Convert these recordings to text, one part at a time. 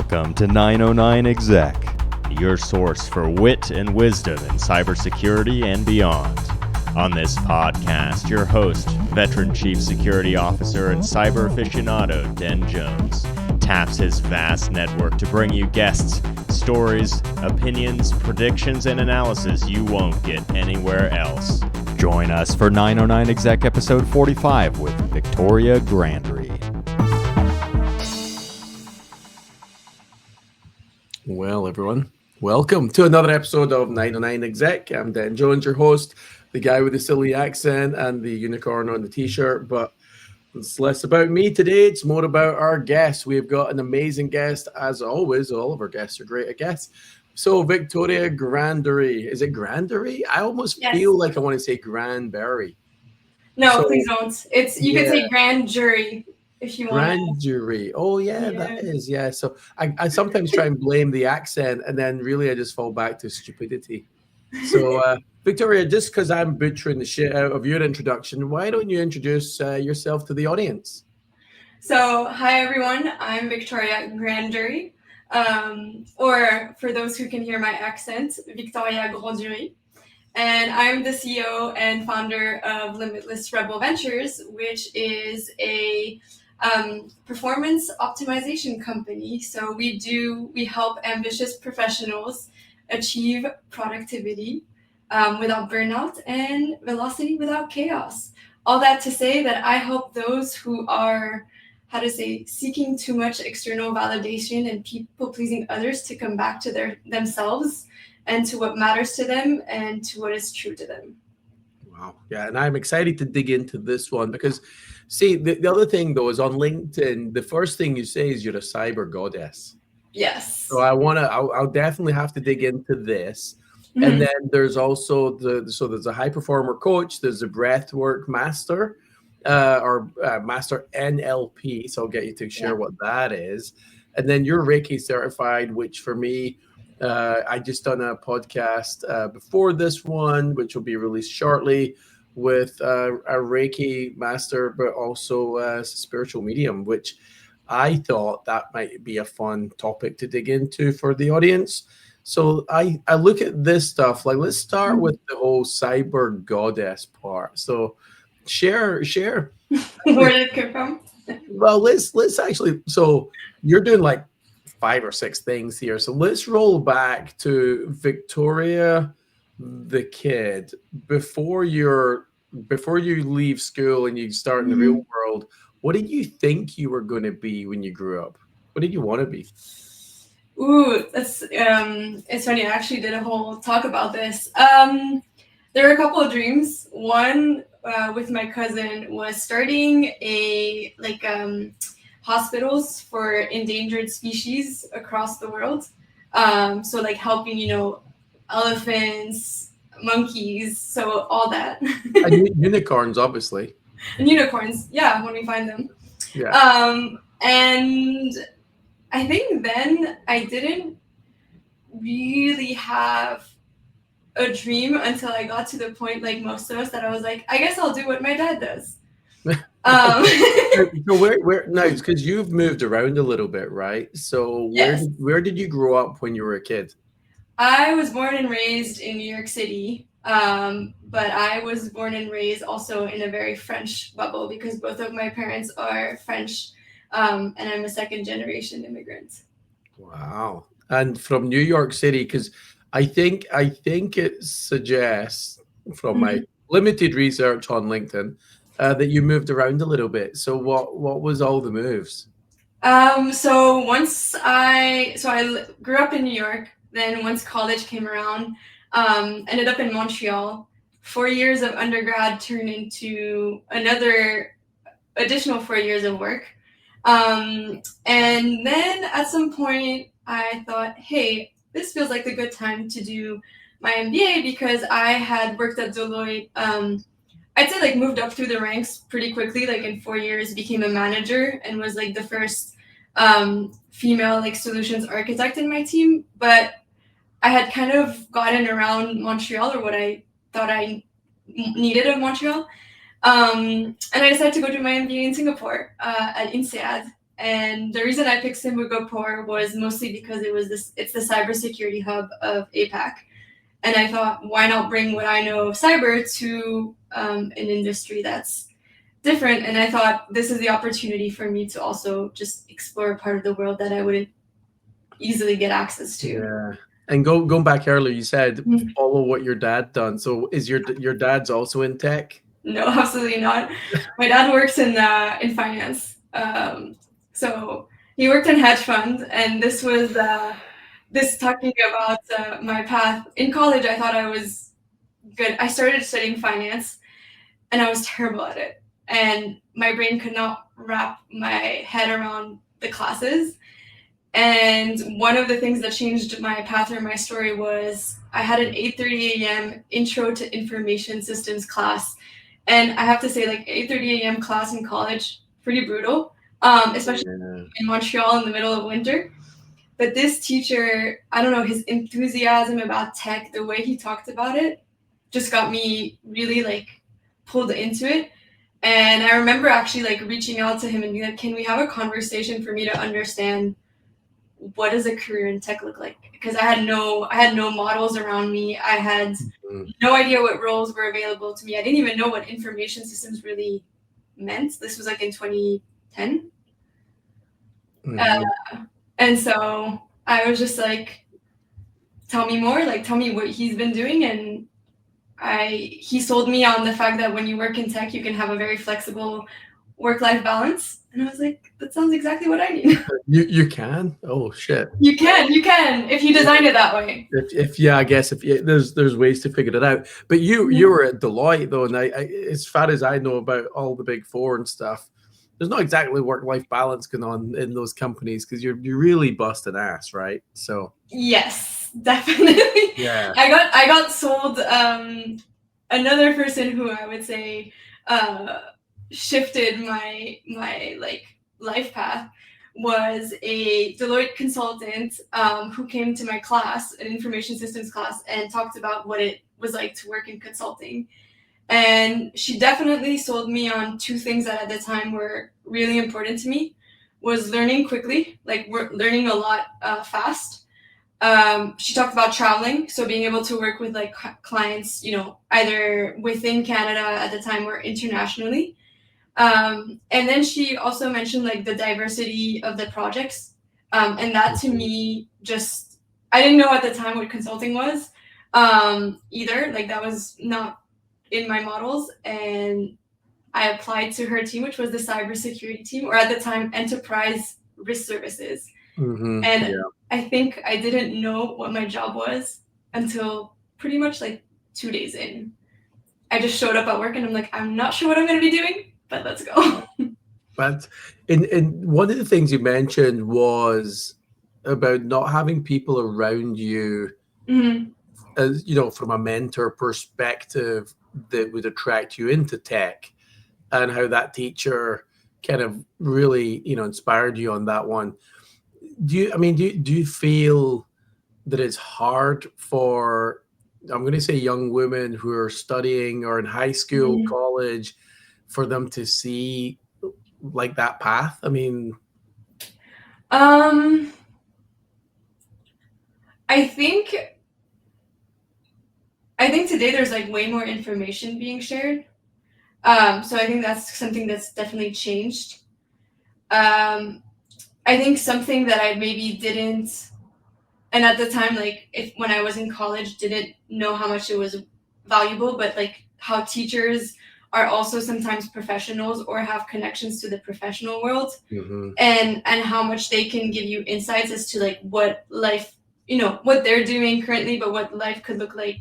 Welcome to 909 Exec, your source for wit and wisdom in cybersecurity and beyond. On this podcast, your host, veteran chief security officer and cyber aficionado Den Jones, taps his vast network to bring you guests, stories, opinions, predictions, and analysis you won't get anywhere else. Join us for 909 Exec episode 45 with Victoria Grandury. Well, everyone, welcome to another episode of 909 Exec. I'm Dan Jones, your host, the guy with the silly accent and the unicorn on the t-shirt, but it's less about me today. It's more about our guests. We've got an amazing guest, as always. All of our guests are great at guests. So, Victoria Grandury. Is it Grandury? I almost feel like I want to say Granberry. No, please don't. You can say Grandury. If you want Grandury. Oh, yeah, that is. Yeah. So I sometimes try and blame the accent, and then really I just fall back to stupidity. So, Victoria, just because I'm butchering the shit out of your introduction, why don't you introduce yourself to the audience? So, hi, everyone. I'm Victoria Grandury. Or for those who can hear my accent, Victoria Grandury. And I'm the CEO and founder of Limitless Rebel Ventures, which is a performance optimization company. So we help ambitious professionals achieve productivity without burnout and velocity without chaos. All that to say that I help those who are, seeking too much external validation and people-pleasing others to come back to themselves and to what matters to them and to what is true to them. Wow. Yeah, and I'm excited to dig into this one because, see, the other thing, though, is on LinkedIn, the first thing you say is you're a cyber goddess. Yes. So I'll definitely have to dig into this. Mm-hmm. And then there's also there's a high performer coach, there's a breathwork master, master NLP. So I'll get you to share what that is. And then you're Reiki certified, which for me, I just done a podcast before this one, which will be released shortly, with a Reiki master, but also a spiritual medium, which I thought that might be a fun topic to dig into for the audience. So I look at this stuff, like let's start with the whole cyber goddess part. So share. Where did it come from? Well, let's actually, so you're doing like 5 or 6 things here. So let's roll back to Victoria, the kid, before you leave school and you start in the real world. What did you think you were going to be when you grew up? What did you want to be? Ooh, that's it's funny. I actually did a whole talk about this. There were a couple of dreams. One with my cousin was starting hospitals for endangered species across the world. So like helping, elephants, monkeys, so all that. And unicorns, obviously. And unicorns, yeah, when we find them. Yeah. And I think then I didn't really have a dream until I got to the point, like most of us, that I was like, I guess I'll do what my dad does. So where no, it's because you've moved around a little bit, right? So where did you grow up when you were a kid? I was born and raised in New York City, but I was born and raised also in a very French bubble because both of my parents are French, and I'm a second-generation immigrant. Wow! And from New York City, because I think it suggests from my limited research on LinkedIn that you moved around a little bit. So what was all the moves? So I grew up in New York. Then once college came around, ended up in Montreal. 4 years of undergrad turned into another additional 4 years of work. And then at some point I thought, hey, this feels like a good time to do my MBA because I had worked at Deloitte. I'd say like moved up through the ranks pretty quickly, like in 4 years became a manager and was like the first female like solutions architect in my team. But I had kind of gotten around Montreal, or what I thought I needed of Montreal. And I decided to go do my MBA in Singapore at INSEAD. And the reason I picked Singapore was mostly because it's the cybersecurity hub of APAC. And I thought, why not bring what I know of cyber to an industry that's different? And I thought this is the opportunity for me to also just explore a part of the world that I wouldn't easily get access to. Yeah. And going back earlier, you said follow what your dad done. So is your dad's also in tech? No, absolutely not. My dad works in finance. So he worked in hedge funds, and this was this talking about my path. In college, I thought I was good. I started studying finance, and I was terrible at it. And my brain could not wrap my head around the classes. And one of the things that changed my path or my story was I had an 8:30 a.m. intro to information systems class. And I have to say, like, 8:30 a.m. class in college, pretty brutal, especially in Montreal in the middle of winter. But this teacher, I don't know, his enthusiasm about tech, the way he talked about it, just got me really, like, pulled into it. And I remember actually, like, reaching out to him and being like, can we have a conversation for me to understand what does a career in tech look like? Because I had no models around me. I had no idea what roles were available to me. I didn't even know what information systems really meant. This was like in 2010. And so I was just like, tell me more, like tell me what he's been doing. And he sold me on the fact that when you work in tech, you can have a very flexible work-life balance. And I was like, that sounds exactly what I need. You can? Oh shit. You can if you design it that way. I guess there's ways to figure it out. But you were at Deloitte though, and I as far as I know about all the big four and stuff, there's not exactly work-life balance going on in those companies because you're really busting ass, right? So yes, definitely. Yeah. I got sold another person who I would say shifted my like life path was a Deloitte consultant who came to my class, an information systems class, and talked about what it was like to work in consulting. And she definitely sold me on two things that at the time were really important to me, was learning quickly, like we're learning a lot fast. She talked about traveling, so being able to work with like clients, either within Canada at the time or internationally. And then she also mentioned like the diversity of the projects. And that to me, just, I didn't know at the time what consulting was either. Like that was not in my models. And I applied to her team, which was the cybersecurity team, or at the time, enterprise risk services. I think I didn't know what my job was until pretty much like 2 days in. I just showed up at work and I'm like, I'm not sure what I'm going to be doing, but let's go. But in one of the things you mentioned was about not having people around you, as from a mentor perspective that would attract you into tech, and how that teacher kind of really inspired you on that one. Do you feel that it's hard for, I'm going to say, young women who are studying or in high school, college, for them to see like that path? I mean, I think today there's like way more information being shared. So I think that's something that's definitely changed. I think something that I maybe didn't, and at the time, like when I was in college, didn't know how much it was valuable, but like how teachers are also sometimes professionals or have connections to the professional world, and how much they can give you insights as to like what life, what they're doing currently, but what life could look like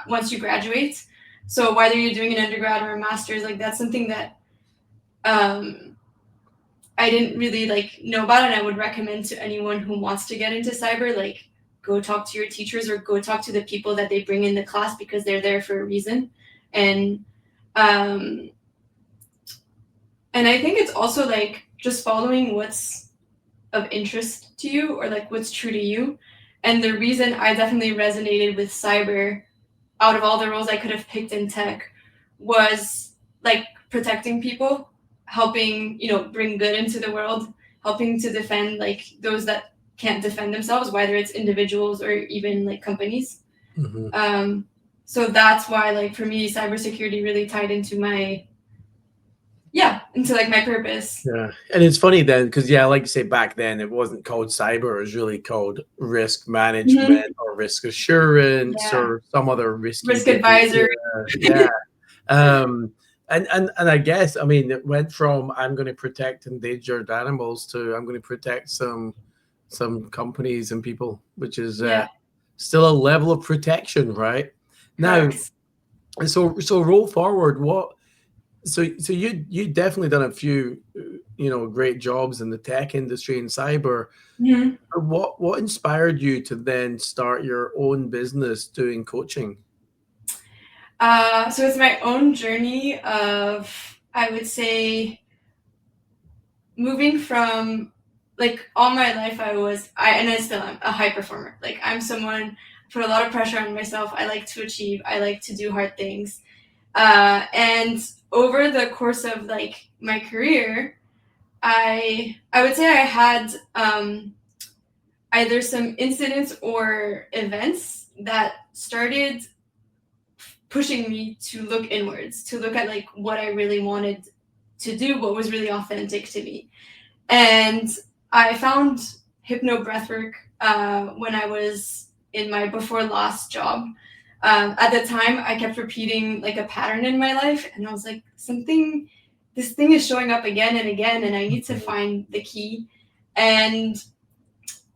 once you graduate. So whether you're doing an undergrad or a master's, like that's something that I didn't really like know about, and I would recommend to anyone who wants to get into cyber, like go talk to your teachers or go talk to the people that they bring in the class, because they're there for a reason. And I think it's also like just following what's of interest to you or like what's true to you. And the reason I definitely resonated with cyber out of all the roles I could have picked in tech was like protecting people, helping, bring good into the world, helping to defend like those that can't defend themselves, whether it's individuals or even like companies. So that's why, like, for me, cybersecurity really tied into my purpose. Yeah, and it's funny then because like you say, back then it wasn't called cyber; it was really called risk management or risk assurance or some other risk advisor. And I guess, I mean, it went from I'm going to protect endangered animals to I'm going to protect some companies and people, which is still a level of protection, right? Correct. Now, so roll forward. So you definitely done a few great jobs in the tech industry and cyber. What inspired you to then start your own business doing coaching? So it's my own journey of, I would say, moving from, like, all my life I still am a high performer. Like, I'm someone, put a lot of pressure on myself. I like to achieve. I like to do hard things. And over the course of like my career, I would say I had either some incidents or events that started pushing me to look inwards, to look at like what I really wanted to do, what was really authentic to me. And I found Hypno Breathwork when I was in my before last job. At the time, I kept repeating like a pattern in my life, and I was like, this thing is showing up again and again, and I need to find the key. And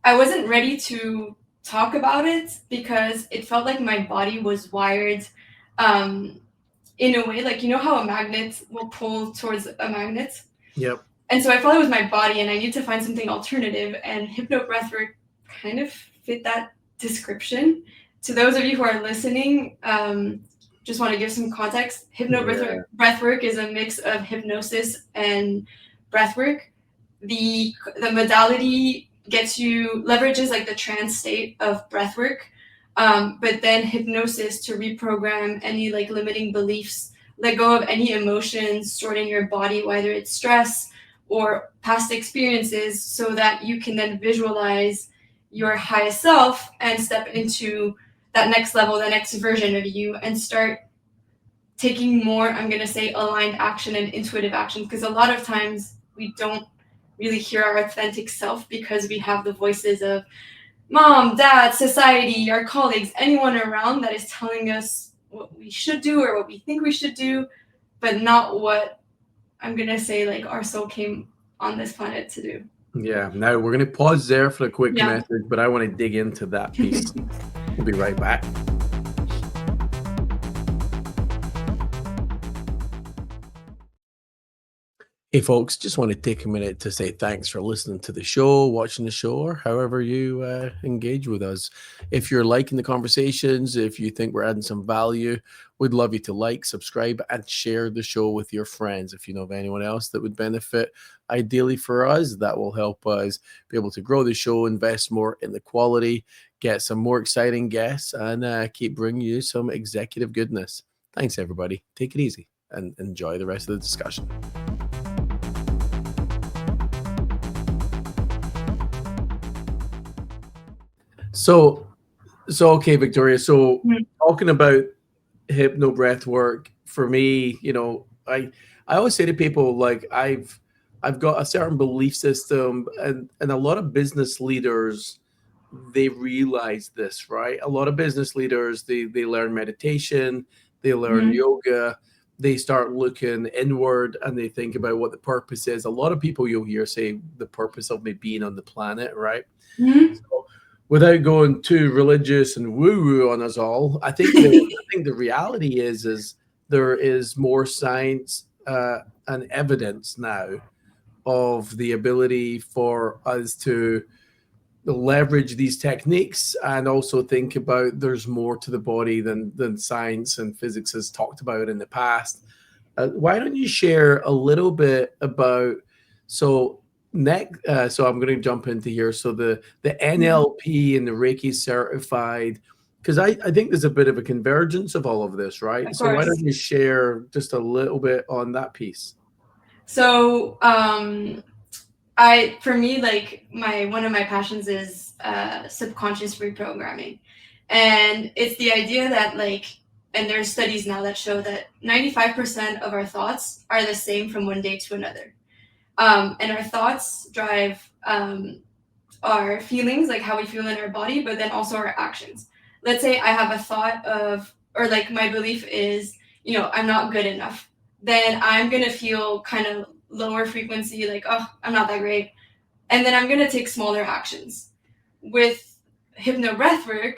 I wasn't ready to talk about it because it felt like my body was wired in a way, like, you know how a magnet will pull towards a magnet? Yep. And so I felt it was my body, and I need to find something alternative, and Hypno Breathwork kind of fit that description. To those of you who are listening, just want to give some context. Hypno Breathwork is a mix of hypnosis and breathwork. The modality leverages like the trance state of breathwork, but then hypnosis to reprogram any like limiting beliefs, let go of any emotions stored in your body, whether it's stress or past experiences, so that you can then visualize your highest self and step into that next level, the next version of you, and start taking more, I'm going to say, aligned action and intuitive action. Because a lot of times we don't really hear our authentic self because we have the voices of mom, dad, society, our colleagues, anyone around that is telling us what we should do or what we think we should do, but not what, I'm going to say, like, our soul came on this planet to do. Yeah. Now we're going to pause there for a quick message, but I want to dig into that piece. We'll be right back. Hey folks, just want to take a minute to say thanks for listening to the show, watching the show, or however you engage with us. If you're liking the conversations, if you think we're adding some value, we'd love you to like, subscribe, and share the show with your friends. If you know of anyone else that would benefit, ideally for us, that will help us be able to grow the show, invest more in the quality, get some more exciting guests, and keep bringing you some executive goodness. Thanks, everybody. Take it easy and enjoy the rest of the discussion. So okay, Victoria. So talking about hypno breath work, for me, I always say to people, like, I've got a certain belief system, and a lot of business leaders, they realize this, right? A lot of business leaders, they learn meditation, they learn yoga, they start looking inward, and they think about what the purpose is. A lot of people you'll hear say the purpose of me being on the planet, right? So, without going too religious and woo-woo on us all, I think the reality is there is more science and evidence now of the ability for us to leverage these techniques, and also think about there's more to the body than science and physics has talked about in the past. Why don't you share a little bit about, so I'm going to jump into here. So the NLP and the Reiki certified, because I think there's a bit of a convergence of all of this, right? Of so why course. don't you share just a little bit on that piece? So for me, like one of my passions is subconscious reprogramming. And it's the idea that and there's studies now that show that 95% of our thoughts are the same from one day to another. And our thoughts drive our feelings, like how we feel in our body, but then also our actions. Let's say I have a thought of, or like my belief is, I'm not good enough. Then I'm going to feel kind of lower frequency, like, oh, I'm not that great. And then I'm going to take smaller actions. With Hypno Breathwork,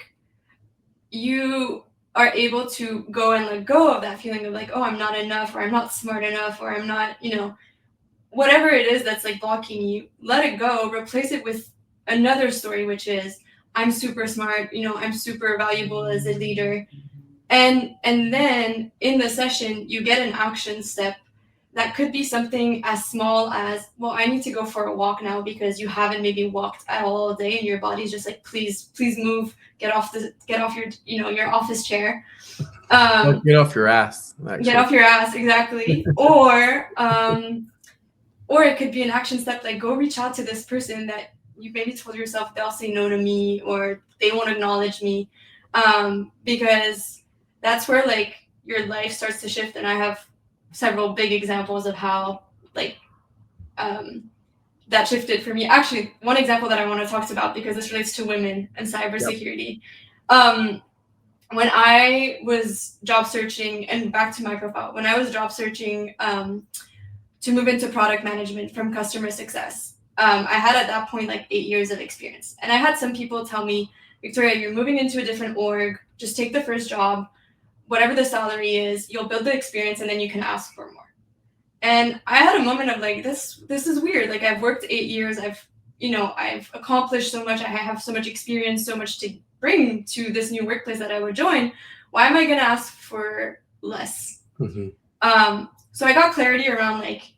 you are able to go and let go of that feeling of like, oh, I'm not enough, or I'm not smart enough, or I'm not, whatever it is that's like blocking you, let it go, replace it with another story, which is I'm super smart, I'm super valuable as a leader. And then in the session, you get an action step that could be something as small as, well, I need to go for a walk now because you haven't maybe walked at all day and your body's just like, please move, get off your, your office chair. Get off your ass. Actually. Get off your ass, exactly. Or it could be an action step like go reach out to this person that you maybe told yourself they'll say no to me or they won't acknowledge me, because that's where like your life starts to shift. And I have several big examples of how that shifted for me. Actually, one example that I want to talk about, because this relates to women and cybersecurity. Yep. When I was job searching, and back to my profile, when I was job searching to move into product management from customer success, I had at that point like 8 years of experience. And I had some people tell me, Victoria, you're moving into a different org, just take the first job, whatever the salary is, you'll build the experience and then you can ask for more. And I had a moment of like, this is weird. Like I've worked 8 years, I've accomplished so much, I have so much experience, so much to bring to this new workplace that I would join. Why am I going to ask for less? Mm-hmm. So I got clarity around like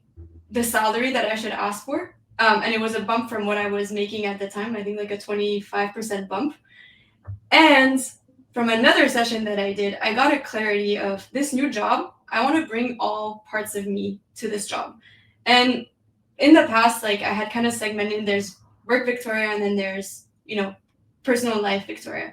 the salary that I should ask for. And it was a bump from what I was making at the time. I think like a 25% bump. And from another session that I did, I got a clarity of this new job. I want to bring all parts of me to this job. And in the past, like I had kind of segmented, there's work Victoria and then there's, personal life Victoria.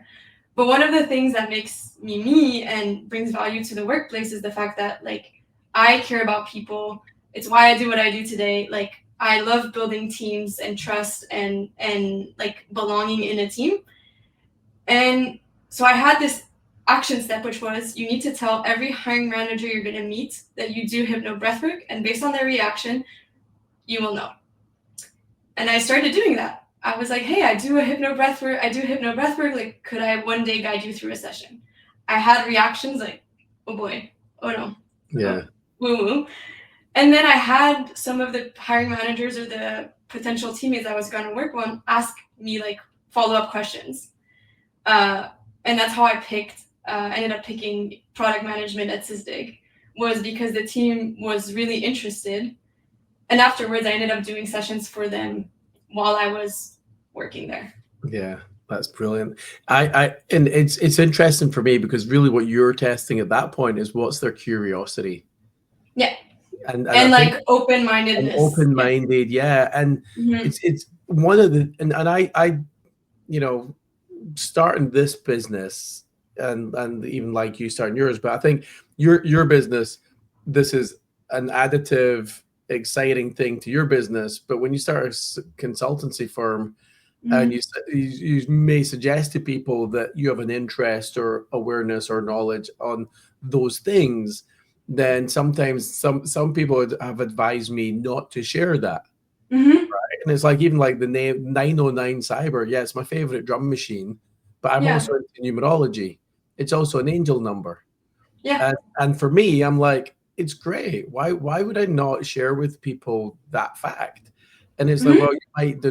But one of the things that makes me and brings value to the workplace is the fact that like I care about people. It's why I do what I do today. Like I love building teams and trust and like belonging in a team. And so I had this action step, which was you need to tell every hiring manager you're going to meet that you do Hypno Breathwork, and based on their reaction, you will know. And I started doing that. I was like, hey, I do Hypno Breathwork. Like, could I one day guide you through a session? I had reactions like, oh boy, oh no. Yeah. Woo-woo. And then I had some of the hiring managers or the potential teammates I was going to work on ask me like follow-up questions. And that's how I ended up picking product management at Sysdig, was because the team was really interested. And afterwards, I ended up doing sessions for them while I was working there. Yeah, that's brilliant. And it's interesting for me because really what you're testing at that point is what's their curiosity. Yeah. And like open-mindedness. Open-minded, yeah. And mm-hmm. it's one of the, and I starting this business and even like you starting yours, but I think your business, this is an additive, exciting thing to your business. But when you start a consultancy firm, mm-hmm. and you may suggest to people that you have an interest or awareness or knowledge on those things, then sometimes some people have advised me not to share that. Mm-hmm. Right? And it's like even like the name 909 Cyber. Yeah, it's my favorite drum machine, but I'm also into numerology. It's also an angel number. Yeah. And for me, I'm like, it's great. Why would I not share with people that fact? And it's mm-hmm. like, well, you might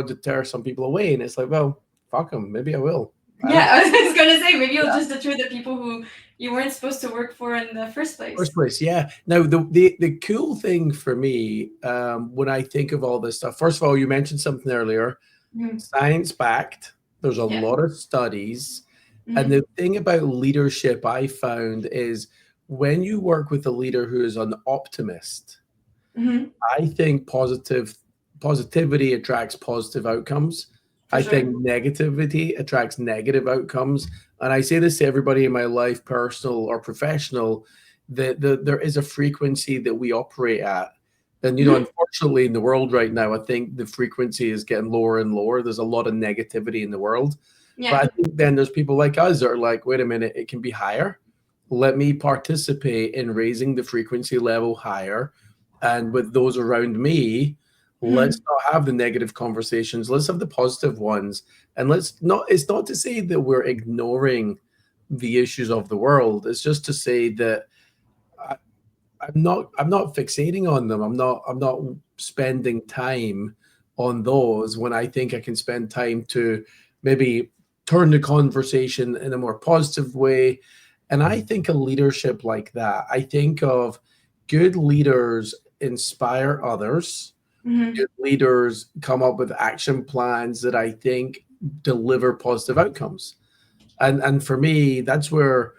deter some people away. And it's like, well, fuck them. Maybe I will. I was going to say, maybe you'll just deter the people who you weren't supposed to work for in the first place. Yeah. Now, the cool thing for me, when I think of all this stuff, first of all, you mentioned something earlier, mm-hmm. science-backed. There's a lot of studies. Mm-hmm. And the thing about leadership I found is when you work with a leader who is an optimist, mm-hmm. I think positive positivity attracts positive outcomes. I think negativity attracts negative outcomes. And I say this to everybody in my life, personal or professional, that there is a frequency that we operate at. And, unfortunately in the world right now, I think the frequency is getting lower and lower. There's a lot of negativity in the world. Yeah. But I think then there's people like us that are like, wait a minute, it can be higher. Let me participate in raising the frequency level higher. And with those around me, let's not have the negative conversations. Let's have the positive ones. And it's not to say that we're ignoring the issues of the world. It's just to say that I'm not fixating on them. I'm not spending time on those when I think I can spend time to maybe turn the conversation in a more positive way. And I think of leadership like that. I think of good leaders inspire others. Good leaders come up with action plans that I think deliver positive outcomes. And for me, that's where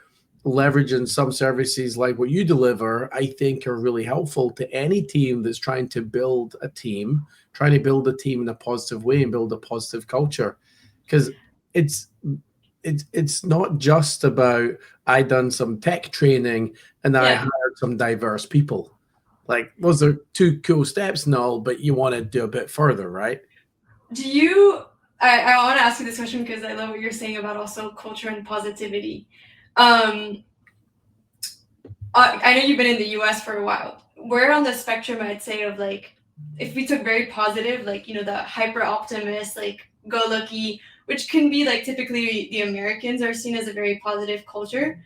leveraging some services like what you deliver, I think are really helpful to any team that's trying to build a team in a positive way and build a positive culture. Because it's not just about I done some tech training and I hired some diverse people. Like those are two cool steps and all, but you want to do a bit further, right? I want to ask you this question because I love what you're saying about also culture and positivity. I know you've been in the US for a while. Where on the spectrum, I'd say, of like, if we took very positive, like, the hyper optimist, like go lucky, which can be like typically the Americans are seen as a very positive culture,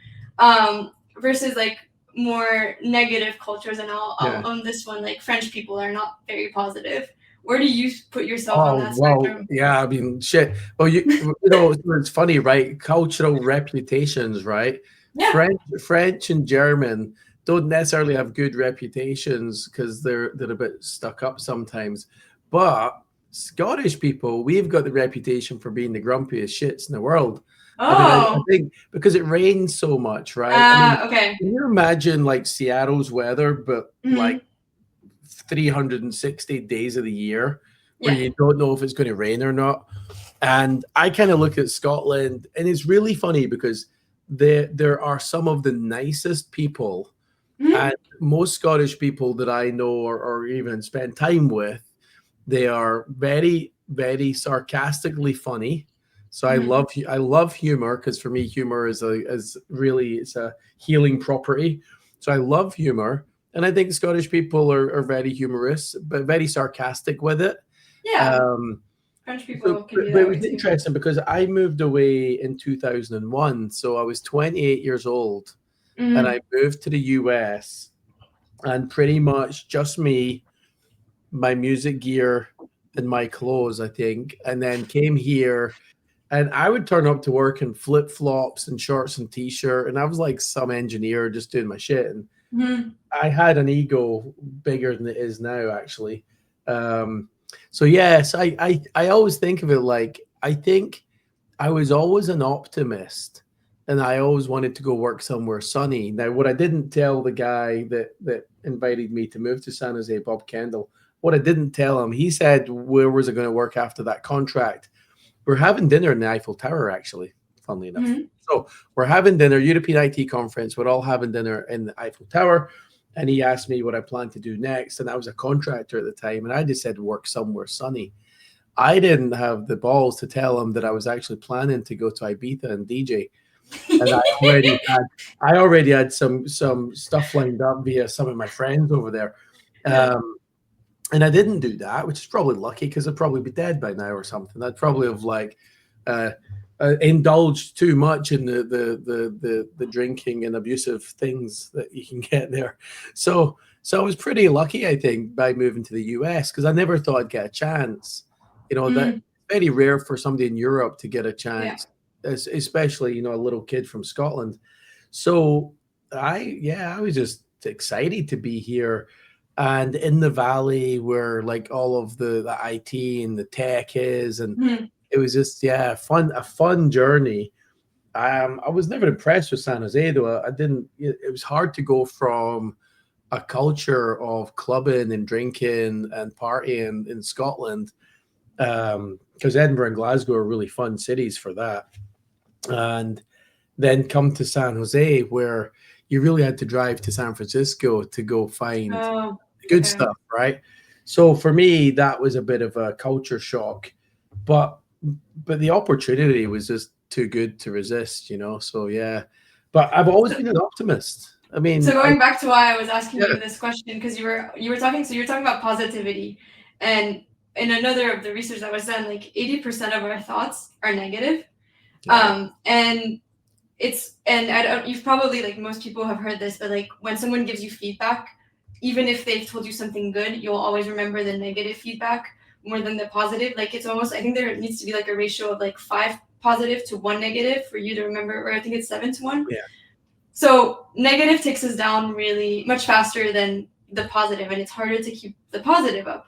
versus like more negative cultures. And I'll own this one, like French people are not very positive. Where do you put yourself on that spectrum? Yeah, I mean, shit. Well, it's funny, right? Cultural reputations, right? Yeah. French and German don't necessarily have good reputations because they're a bit stuck up sometimes. But Scottish people, we've got the reputation for being the grumpiest shits in the world. I think because it rains so much, right? Okay. Can you imagine like Seattle's weather, but like 360 days of the year where you don't know if it's going to rain or not? And I kind of look at Scotland, and it's really funny because there are some of the nicest people, and most Scottish people that I know or even spend time with, they are very, very sarcastically funny. So I love humor, because for me, humor is it's a healing property. So I love humor. And I think Scottish people are very humorous, but very sarcastic with it. Yeah. French people can be that way too. It was interesting because I moved away in 2001. So I was 28 years old and I moved to the US, and pretty much just me, my music gear and my clothes, I think, and then came here. And I would turn up to work in flip-flops and shorts and t-shirt. And I was like some engineer just doing my shit. And I had an ego bigger than it is now, actually. So yes, I always think of it like, I think I was always an optimist, and I always wanted to go work somewhere sunny. Now, what I didn't tell the guy that invited me to move to San Jose, Bob Kendall, what I didn't tell him, he said, where was I going to work after that contract? We're having dinner in the Eiffel Tower, actually, funnily enough. So we're having dinner, European IT conference. We're all having dinner in the Eiffel Tower. And he asked me what I planned to do next. And I was a contractor at the time. And I just said work somewhere sunny. I didn't have the balls to tell him that I was actually planning to go to Ibiza and DJ. And I already had some stuff lined up via some of my friends over there. And I didn't do that, which is probably lucky because I'd probably be dead by now or something. I'd probably have like indulged too much in the drinking and abusive things that you can get there. So I was pretty lucky, I think, by moving to the US, because I never thought I'd get a chance. That's very rare for somebody in Europe to get a chance, especially, a little kid from Scotland. So I was just excited to be here. And in the valley where like all of the IT and the tech is, and it was just a fun journey. I was never impressed with San Jose though. It was hard to go from a culture of clubbing and drinking and partying in Scotland, because Edinburgh and Glasgow are really fun cities for that. And then come to San Jose, where you really had to drive to San Francisco to go find Oh, the good okay. stuff, right? So for me, that was a bit of a culture shock, but the opportunity was just too good to resist, you know. So yeah, but I've always been an optimist. I mean, So going back to why I was asking yeah, you this question, because you were talking, so you were talking about positivity, and in another of the research that was done, like 80% of our thoughts are negative, and I don't, you've probably, like, most people have heard this, but like when someone gives you feedback, even if they've told you something good, you'll always remember the negative feedback more than the positive. Like, it's almost, I think there needs to be like a ratio of like 5 positive to 1 negative for you to remember, or I think it's 7 to 1. yeah, So negative takes us down really much faster than the positive, and it's harder to keep the positive up.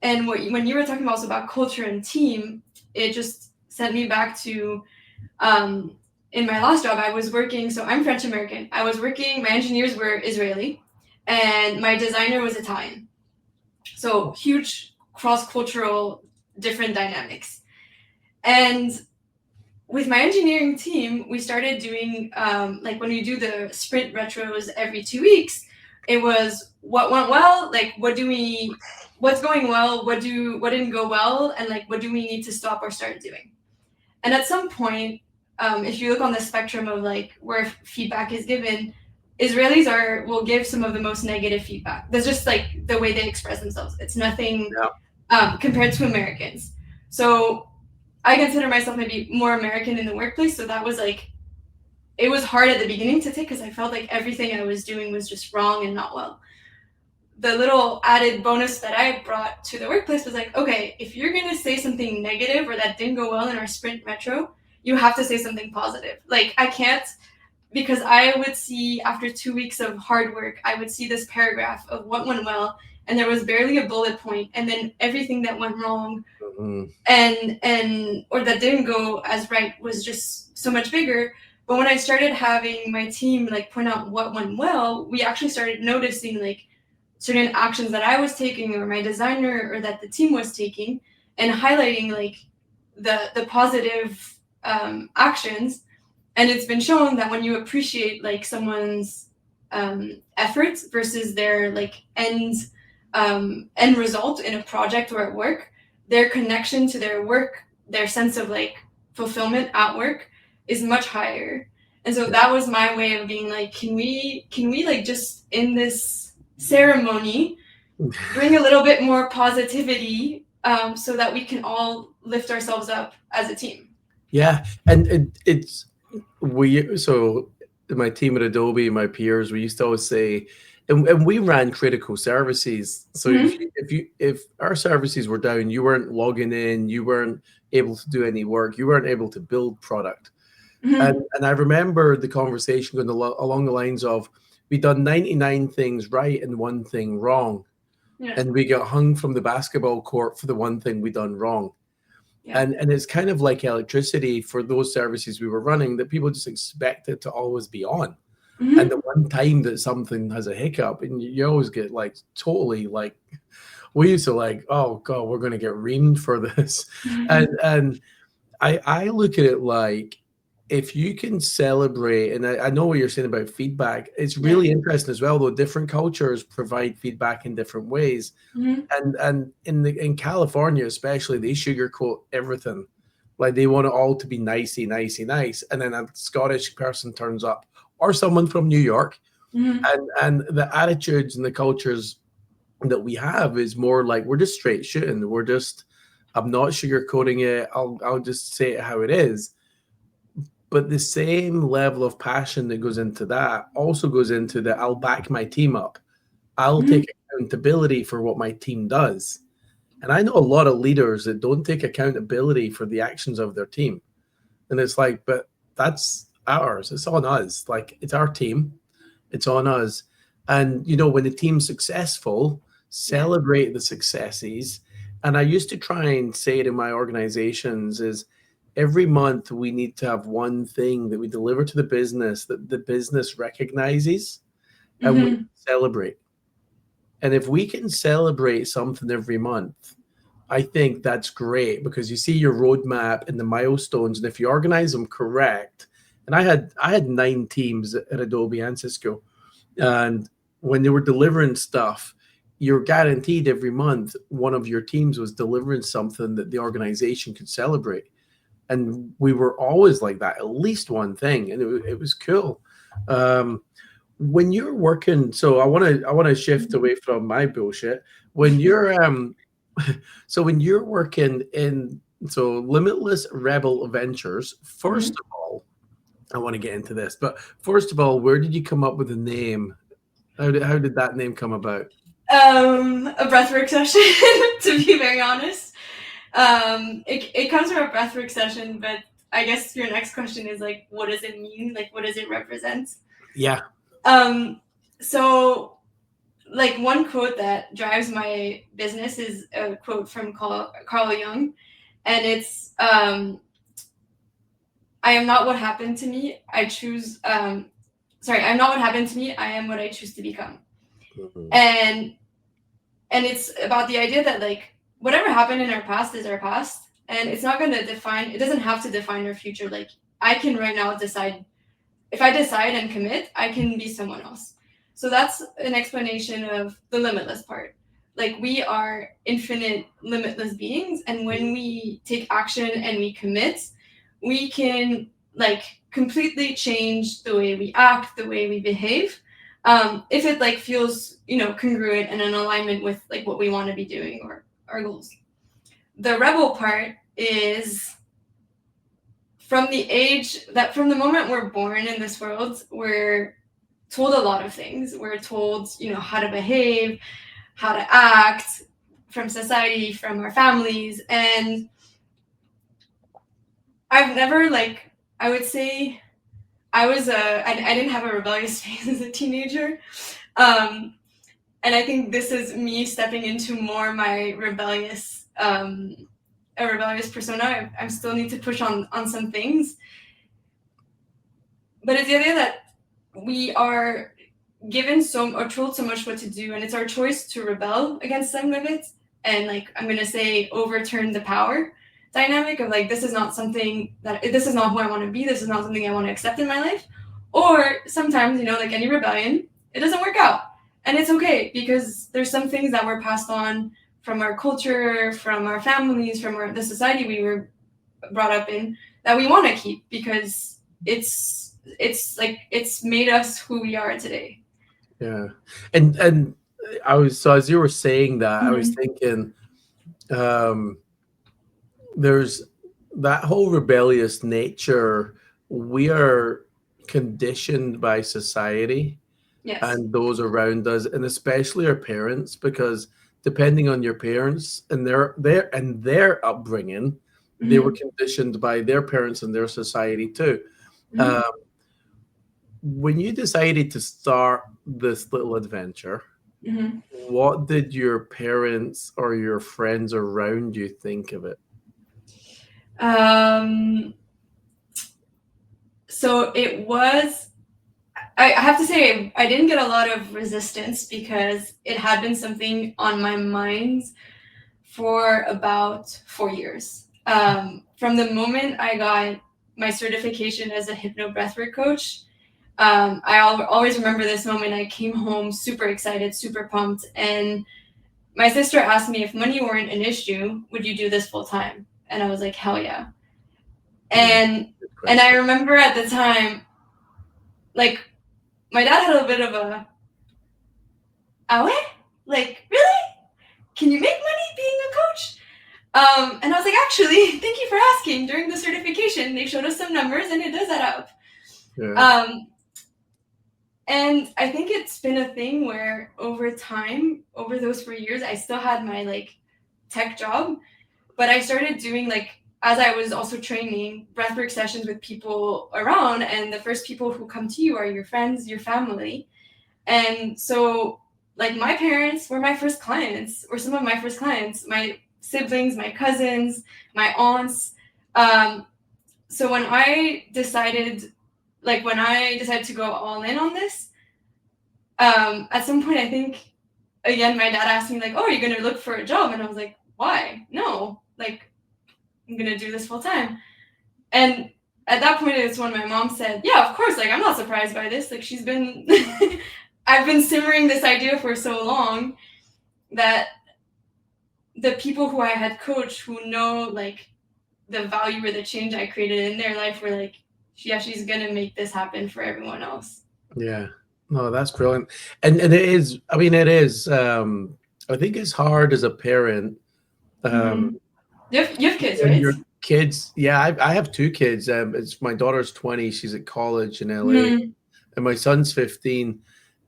And when you were talking also about culture and team, it just sent me back to, in my last job, I was working, so I'm French American. I was working, my engineers were Israeli, and my designer was Italian. So huge cross-cultural different dynamics. And with my engineering team, we started doing, like when we do the sprint retros every 2 weeks, it was what went well, like what's going well, what didn't go well, and like what do we need to stop or start doing. And at some point, if you look on the spectrum of like where feedback is given, Israelis will give some of the most negative feedback. That's just like the way they express themselves. It's nothing compared to Americans. So I consider myself maybe more American in the workplace. So that was like, it was hard at the beginning to take because I felt like everything I was doing was just wrong and not well. The little added bonus that I brought to the workplace was like, okay, if you're going to say something negative or that didn't go well in our sprint retro, you have to say something positive. Like, I can't, because I would see after 2 weeks of hard work, I would see this paragraph of what went well, and there was barely a bullet point, and then everything that went wrong and or that didn't go as right was just so much bigger. But when I started having my team like point out what went well, we actually started noticing like certain actions that I was taking or my designer or that the team was taking, and highlighting like the positive actions. And it's been shown that when you appreciate like someone's efforts versus their like end result in a project or at work, their connection to their work, their sense of like fulfillment at work is much higher. And so that was my way of being like, can we like just in this ceremony bring a little bit more positivity so that we can all lift ourselves up as a team. Yeah, and it's so my team at Adobe, my peers, we used to always say, and we ran critical services. So if our services were down, you weren't logging in, you weren't able to do any work, you weren't able to build product. And I remember the conversation going along the lines of, we done 99 things right and 1 thing wrong. Yeah. And we got hung from the basketball court for the 1 thing we done wrong. Yeah. And it's kind of like electricity for those services we were running, that people just expect it to always be on. And the one time that something has a hiccup, and you always get like totally like, we used to like, oh God, we're going to get reamed for this. And I look at it like, if you can celebrate, and I know what you're saying about feedback, it's really interesting as well, though different cultures provide feedback in different ways. And in California especially, they sugarcoat everything. Like, they want it all to be nicey, nice. And then a Scottish person turns up, or someone from New York, and the attitudes and the cultures that we have is more like, we're just straight shooting. We're just, I'm not sugarcoating it. I'll just say it how it is. But the same level of passion that goes into that also goes into the, I'll back my team up. I'll take accountability for what my team does. And I know a lot of leaders that don't take accountability for the actions of their team. And it's like, but that's ours. It's on us. Like, it's our team. It's on us. And, you know, when the team's successful, celebrate the successes. And I used to try and say to my organizations is, every month we need to have 1 thing that we deliver to the business that the business recognizes and we celebrate. And if we can celebrate something every month, I think that's great, because you see your roadmap and the milestones, and if you organize them correct. And I had 9 teams at Adobe and Cisco, and when they were delivering stuff, you're guaranteed every month one of your teams was delivering something that the organization could celebrate. And we were always like that, at least one thing, and it was cool. When you're working, so I want to shift away from my bullshit. When you're so when you're working in Limitless Rebel Ventures, first of all, I want to get into this, but first of all, where did you come up with the name? How did that name come about? A breathwork session, to be very honest. It comes from a breathwork session, but I guess your next question is like, what does it mean? Like, what does it represent? Yeah. So like one quote that drives my business is a quote from Carl Jung, and it's, I am not what happened to me. I'm not what happened to me. I am what I choose to become. And it's about the idea that like whatever happened in our past is our past, and it's not going to define, it doesn't have to define our future. Like I can right now decide, if I decide and commit, I can be someone else. So that's an explanation of the limitless part. Like we are infinite, limitless beings, and when we take action and we commit, we can like completely change the way we act, the way we behave, if it like feels, congruent and in alignment with like what we want to be doing or our goals. The rebel part is from the moment we're born in this world, we're told a lot of things. We're told, how to behave, how to act from society, from our families. And I've never I would say I didn't have a rebellious phase as a teenager. And I think this is me stepping into more my rebellious persona. I still need to push on some things. But it's the idea that we are given told so much what to do, and it's our choice to rebel against some of it. And I'm going to say overturn the power dynamic of this is not who I want to be. This is not something I want to accept in my life. Or sometimes, like any rebellion, it doesn't work out. And it's okay, because there's some things that were passed on from our culture, from our families, from the society we were brought up in, that we want to keep, because it's made us who we are today. Yeah. And as you were saying that, I was thinking, there's that whole rebellious nature. We are conditioned by society. Yes. And those around us, and especially our parents, because depending on your parents and their upbringing, they were conditioned by their parents and their society too. When you decided to start this little adventure, what did your parents or your friends around you think of it? So it was, I have to say, I didn't get a lot of resistance, because it had been something on my mind for about 4 years. From the moment I got my certification as a Hypno Breathwork coach, I always remember this moment. I came home super excited, super pumped, and my sister asked me, if money weren't an issue, would you do this full time? And I was like, hell yeah. And I remember at the time, my dad had a bit of a, really? Can you make money being a coach? And I was like, actually, thank you for asking. During the certification, they showed us some numbers, and it does add up. Yeah. And I think it's been a thing where over time, over those 4 years, I still had my tech job, but I started doing as I was also training, breathwork sessions with people around, and the first people who come to you are your friends, your family. And so my parents were my first clients, or some of my first clients, my siblings, my cousins, my aunts. So when I decided to go all in on this, at some point, I think, again, my dad asked me like, oh, are you going to look for a job? And I was like, why? No, like, I'm going to do this full time. And at that point, it's when my mom said, yeah, of course, like, I'm not surprised by this. Like, she's been, I've been simmering this idea for so long that the people who I had coached who know, like, the value or the change I created in their life were like, yeah, she's going to make this happen for everyone else. Yeah. No, that's brilliant. And it is, I mean, it is, I think it's hard as a parent. You have kids, When right? your kids, yeah, I have two kids. It's my daughter's 20, she's at college in LA, and my son's 15.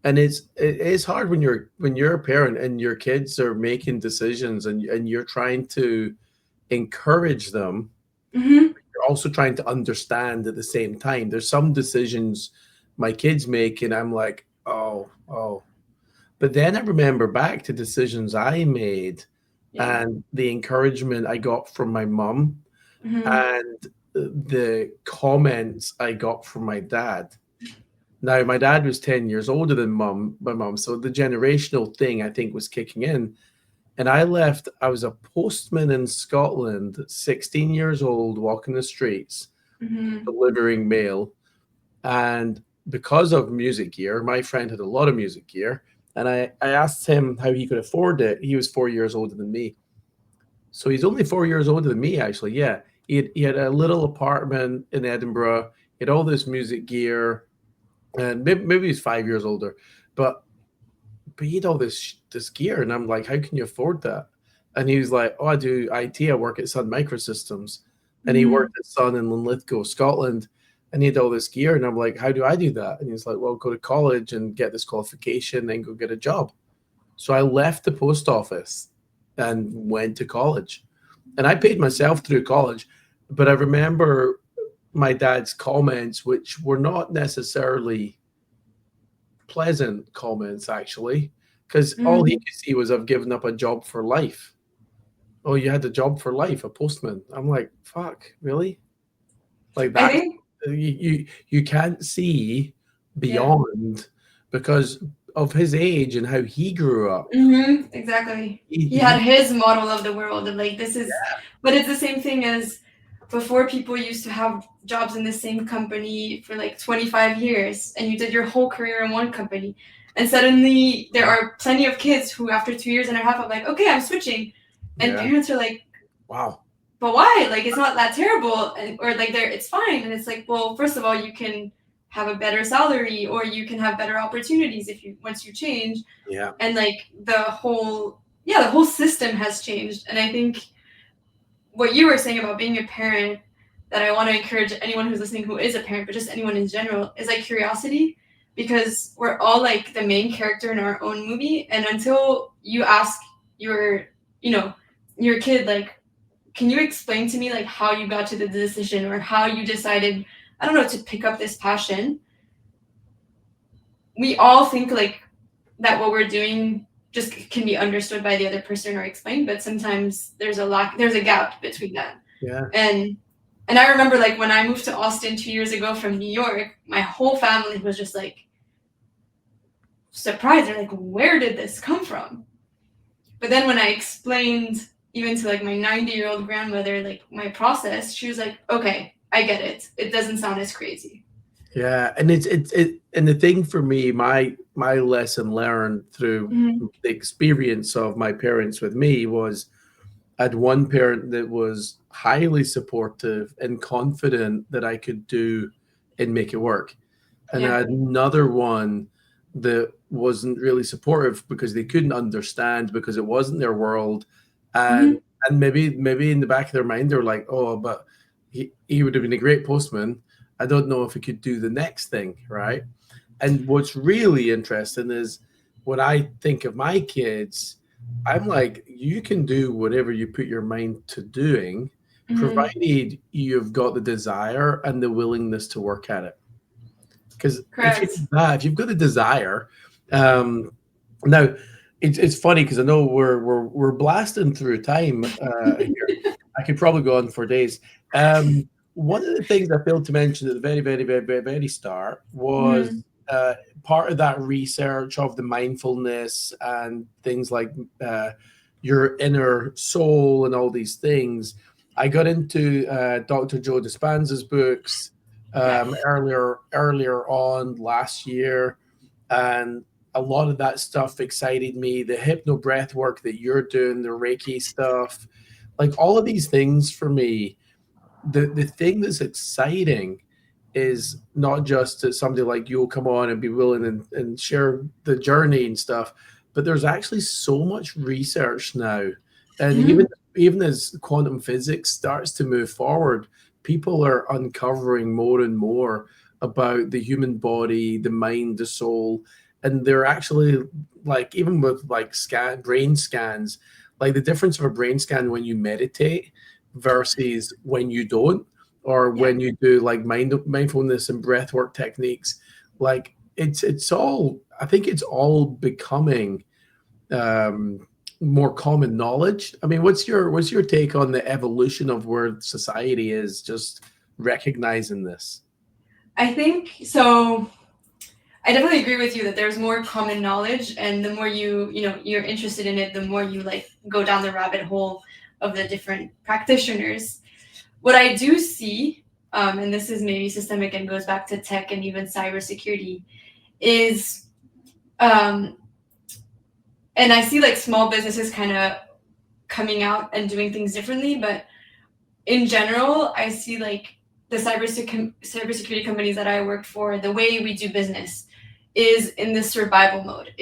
And it is hard when you're a parent and your kids are making decisions and you're trying to encourage them. You're also trying to understand at the same time. There's some decisions my kids make, and I'm like, oh. But then I remember back to decisions I made and the encouragement I got from my mom and the comments I got from my dad. Now, my dad was 10 years older than my mom, so the generational thing, I think, was kicking in. And I was a postman in Scotland, 16 years old, walking the streets, delivering mail. And because of music gear, my friend had a lot of music gear. And I asked him how he could afford it. He was 4 years older than me. So he's only 4 years older than me, actually. Yeah. He had a little apartment in Edinburgh. He had all this music gear. And maybe he's 5 years older. But he had all this gear. And I'm like, how can you afford that? And he was like, oh, I do IT. I work at Sun Microsystems. And he worked at Sun in Linlithgow, Scotland. And he had all this gear. And I'm like, how do I do that? And he's like, well, go to college and get this qualification, then go get a job. So I left the post office and went to college. And I paid myself through college. But I remember my dad's comments, which were not necessarily pleasant comments, actually, because all he could see was I've given up a job for life. Oh, you had a job for life, a postman. I'm like, fuck, really? Like that? You can't see beyond because of his age and how he grew up. Exactly. He had his model of the world and like this is, but it's the same thing as before. People used to have jobs in the same company for like 25 years and you did your whole career in one company. And suddenly there are plenty of kids who after 2 years and a half are like, okay, I'm switching. And parents are like, wow. But why? Like, it's not that terrible. Or like, it's fine. And it's like, well, first of all, you can have a better salary or you can have better opportunities once you change. Yeah. And like the whole system has changed. And I think what you were saying about being a parent that I want to encourage anyone who's listening who is a parent, but just anyone in general, is like curiosity, because we're all like the main character in our own movie. And until you ask your kid, like, can you explain to me like how you got to the decision or how you decided, I don't know, to pick up this passion? We all think like that what we're doing just can be understood by the other person or explained, but sometimes there's a gap between that. Yeah. And I remember like when I moved to Austin 2 years ago from New York, my whole family was just like surprised. They're like, where did this come from? But then when I explained even to like my 90-year-old grandmother, like my process, she was like, okay, I get it. It doesn't sound as crazy. Yeah. And and the thing for me, my lesson learned through the experience of my parents with me was I had one parent that was highly supportive and confident that I could do and make it work. And I had another one that wasn't really supportive because they couldn't understand because it wasn't their world. And maybe in the back of their mind, they're like, oh, but he would have been a great postman. I don't know if he could do the next thing, right? And what's really interesting is when I think of my kids, I'm like, you can do whatever you put your mind to doing, provided you've got the desire and the willingness to work at it. Because if you've got the desire, now it's funny because I know we're blasting through time here. I could probably go on for days. One of the things I failed to mention at the very, very, very, very, very start was part of that research of the mindfulness and things like your inner soul and all these things, I got into Dr. Joe Dispenza's books earlier on last year, and a lot of that stuff excited me. The hypno breath work that you're doing, the Reiki stuff, like all of these things for me. The thing that's exciting is not just that somebody like you will come on and be willing and share the journey and stuff, but there's actually so much research now. And even as quantum physics starts to move forward, people are uncovering more and more about the human body, the mind, the soul. And they're actually, like, even with like brain scans, like the difference of a brain scan when you meditate versus when you don't, or when you do like mindfulness and breathwork techniques. Like it's all, I think it's all becoming more common knowledge. I mean, what's your take on the evolution of where society is just recognizing this? I think so. I definitely agree with you that there's more common knowledge, and the more you're interested in it, the more you like go down the rabbit hole of the different practitioners. What I do see, and this is maybe systemic and goes back to tech and even cybersecurity, is, and I see like small businesses kind of coming out and doing things differently, but in general, I see like the cybersecurity companies that I worked for, the way we do business is in this survival mode.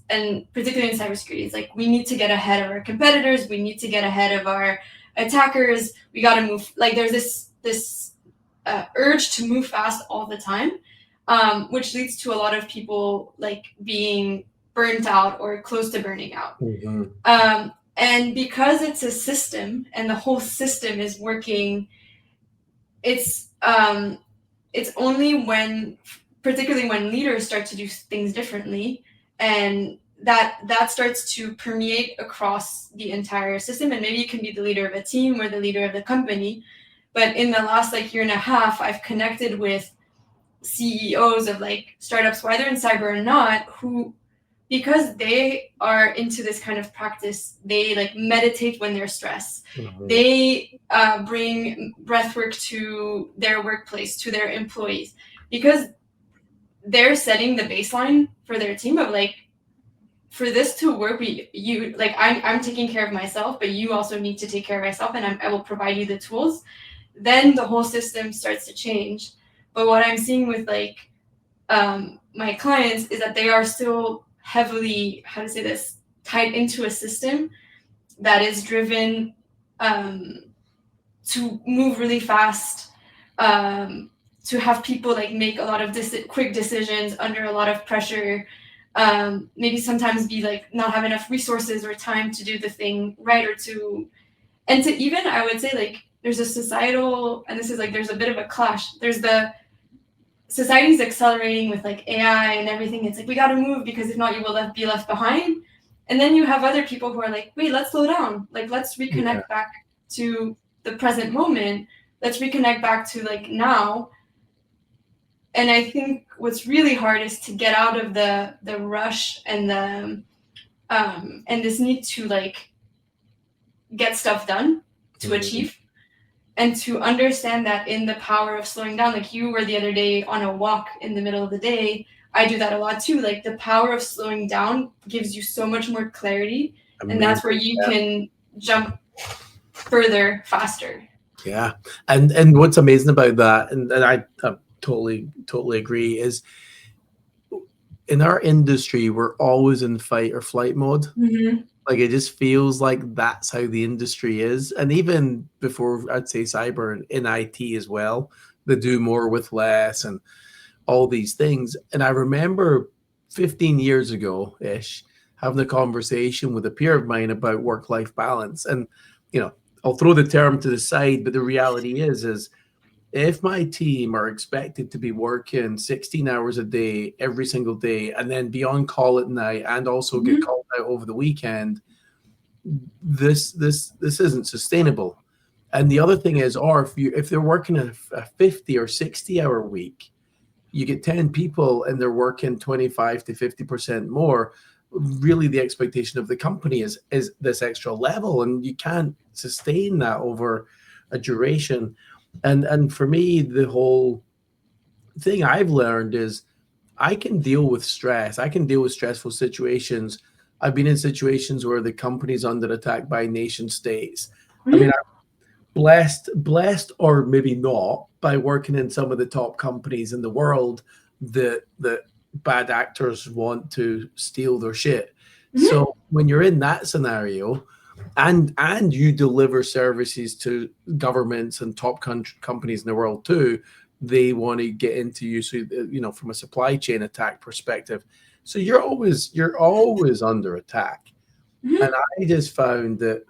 And particularly in cybersecurity, it's like we need to get ahead of our competitors. We need to get ahead of our attackers. We got to move. Like there's this urge to move fast all the time, which leads to a lot of people like being burnt out or close to burning out. Mm-hmm. And because it's a system and the whole system is working, it's only when, particularly when leaders start to do things differently, and that starts to permeate across the entire system. And maybe you can be the leader of a team or the leader of the company. But in the last like year and a half, I've connected with CEOs of like startups, whether in cyber or not, who, because they are into this kind of practice, they like meditate when they're stressed. Mm-hmm. They bring breathwork to their workplace, to their employees, because they're setting the baseline for their team of like, for this to work, I'm taking care of myself, but you also need to take care of myself, and I will provide you the tools. Then the whole system starts to change. But what I'm seeing with like my clients is that they are still heavily, tied into a system that is driven to move really fast, to have people like make a lot of quick decisions under a lot of pressure, maybe sometimes be like not have enough resources or time to do the thing right, or to even, I would say, like there's a societal, and this is like there's a bit of a clash. There's the society's accelerating with like AI and everything. It's like we got to move because if not, you will be left behind. And then you have other people who are like, wait, let's slow down. Like let's reconnect back to the present moment. Let's reconnect back to like now. And I think what's really hard is to get out of the rush and the and this need to like get stuff done to achieve, and to understand that in the power of slowing down. Like you were the other day on a walk in the middle of the day. I do that a lot too. Like the power of slowing down gives you so much more clarity. Amazing. And that's where you can jump further, faster. Yeah. And what's amazing about that, and I totally agree, is in our industry, we're always in fight or flight mode. Mm-hmm. Like it just feels like that's how the industry is. And even before, I'd say cyber, in IT as well, they do more with less and all these things. And I remember 15 years ago-ish having a conversation with a peer of mine about work-life balance. And, you know, I'll throw the term to the side, but the reality is if my team are expected to be working 16 hours a day every single day, and then be on call at night and also get called out over the weekend, this isn't sustainable. And the other thing is, or if they're working a 50 or 60 hour week, you get 10 people and they're working 25 to 50% more, really the expectation of the company is this extra level, and you can't sustain that over a duration. And for me, the whole thing I've learned is I can deal with stress. I can deal with stressful situations. I've been in situations where the company's under attack by nation states. I mean, blessed or maybe not, by working in some of the top companies in the world that bad actors want to steal their shit. So when you're in that scenario and you deliver services to governments and top companies in the world too, they want to get into you. So, from a supply chain attack perspective, so you're always under attack. And I just found that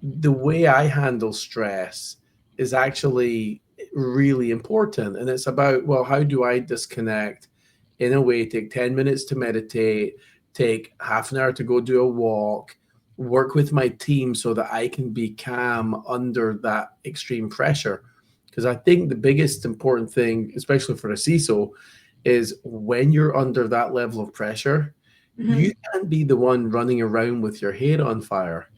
the way I handle stress is actually really important. And it's about, well, how do I disconnect in a way, take 10 minutes to meditate, take half an hour to go do a walk, work with my team so that I can be calm under that extreme pressure. Because I think the biggest important thing, especially for a CISO, is when you're under that level of pressure, you can't be the one running around with your hair on fire.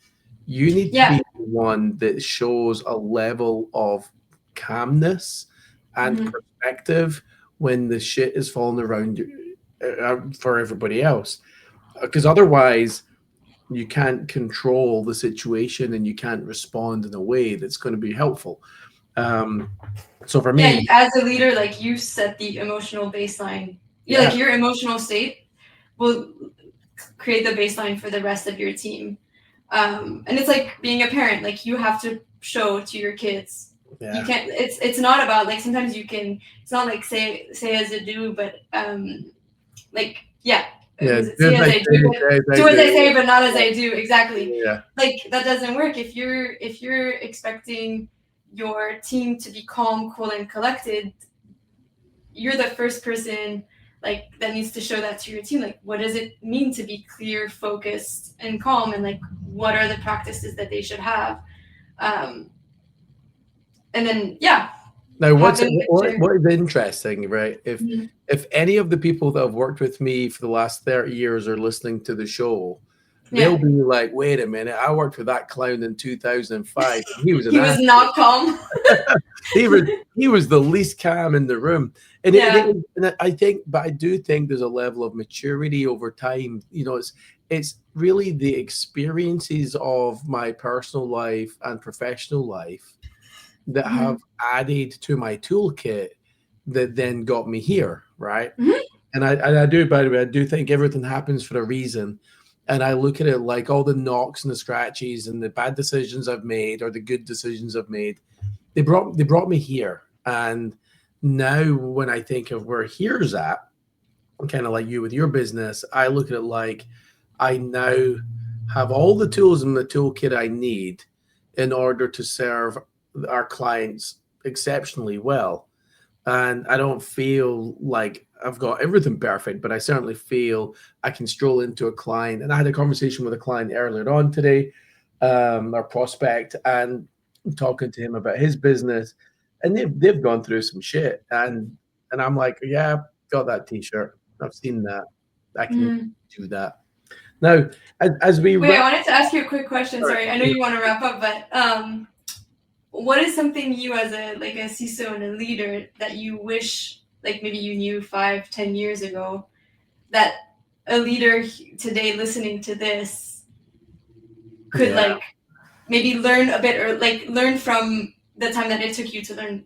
You need to be the one that shows a level of calmness and perspective when the shit is falling around you for everybody else. Because otherwise, you can't control the situation and you can't respond in a way that's going to be helpful. So for me, as a leader, like, you set the emotional baseline. Like, your emotional state will create the baseline for the rest of your team. And it's like being a parent. Like, you have to show to your kids. You can't. It's not about, like, sometimes you can. It's not like say as a do, but like do as I say, but not as I do. Exactly. Yeah. Like, that doesn't work if you're expecting your team to be calm, cool, and collected. You're the first person, like, that needs to show that to your team. Like, what does it mean to be clear, focused, and calm? And, like, what are the practices that they should have? And then, Now, what is interesting, right? If any of the people that have worked with me for the last 30 years are listening to the show, they'll be like, wait a minute, I worked with that clown in 2005. He was not calm. he was the least calm in the room. And I do think there's a level of maturity over time. It's really the experiences of my personal life and professional life that have added to my toolkit that then got me here, right? And I do, by the way, I do think everything happens for a reason. And I look at it like all the knocks and the scratches and the bad decisions I've made or the good decisions I've made, they brought me here. And now when I think of where here's at, kind of like you with your business, I look at it like I now have all the tools in the toolkit I need in order to serve our clients exceptionally well. And I don't feel like I've got everything perfect, but I certainly feel I can stroll into a client. And I had a conversation with a client earlier on today, our prospect, and talking to him about his business. And they've gone through some shit. And I'm like, yeah, got that T-shirt. I've seen that. I can do that. Now, as we I wanted to ask you a quick question. Sorry, I know you want to wrap up, but what is something you, as a CISO and a leader, that you wish, like, maybe you knew 5-10 years ago, that a leader today listening to this could like maybe learn a bit, or like learn from the time that it took you to learn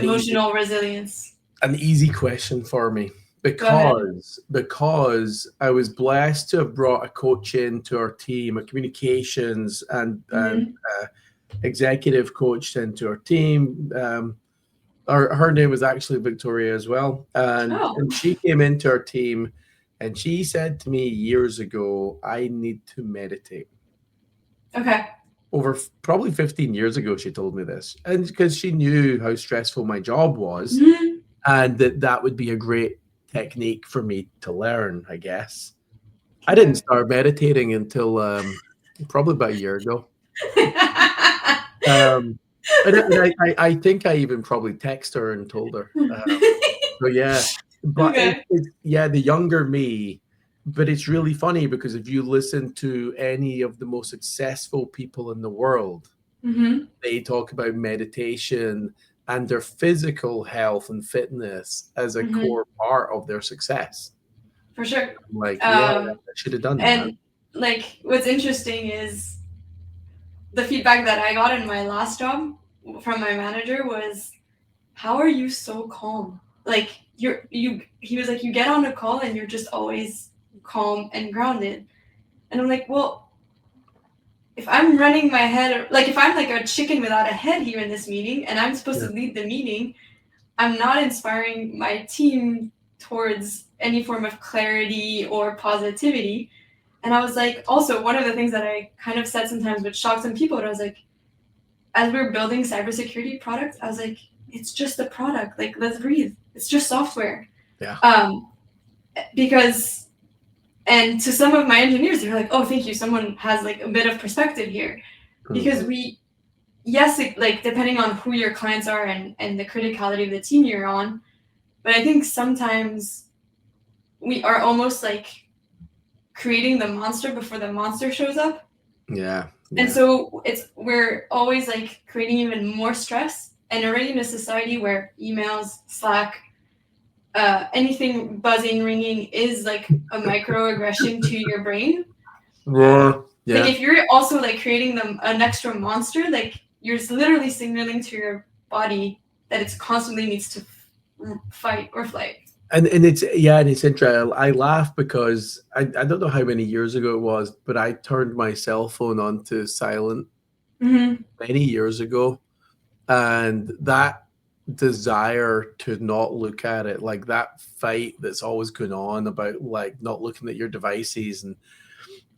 emotional resilience? An easy question for me. Because I was blessed to have brought a coach into our team, a communications and executive coach into our team. Her name was actually Victoria as well. And she came into our team and she said to me years ago, I need to meditate. Okay. Over probably 15 years ago, she told me this. And because she knew how stressful my job was and that would be a great technique for me to learn, I guess. I didn't start meditating until probably about a year ago. And I think I even probably texted her and told her. So yeah, But Okay. the younger me. But it's really funny because if you listen to any of the most successful people in the world, they talk about meditation and their physical health and fitness as a core part of their success. For sure. I'm like, yeah, I should have done that. And like, what's interesting is the feedback that I got in my last job from my manager was, "How are you so calm? Like he was like, you get on a call and you're just always calm and grounded." And I'm like, well, if I'm running my head, like if I'm like a chicken without a head here in this meeting and I'm supposed to lead the meeting, I'm not inspiring my team towards any form of clarity or positivity. And I was like, also, one of the things that I kind of said sometimes, which shocked some people, I was like, as we're building cybersecurity products, I was like, it's just a product. Like, let's breathe. It's just software. Yeah. Because, and to some of my engineers, they're like, oh, thank you. Someone has like a bit of perspective here. Because like depending on who your clients are and the criticality of the team you're on, but I think sometimes we are almost like creating the monster before the monster shows up. Yeah. And so we're always like creating even more stress, and already in a society where emails, Slack, anything buzzing, ringing is like a microaggression to your brain. Yeah. Like if you're also like creating an extra monster, like you're literally signaling to your body that it's constantly needs to fight or flight. And it's interesting. I laugh because I don't know how many years ago it was, but I turned my cell phone onto silent many years ago, and that desire to not look at it, like that fight that's always going on about like not looking at your devices and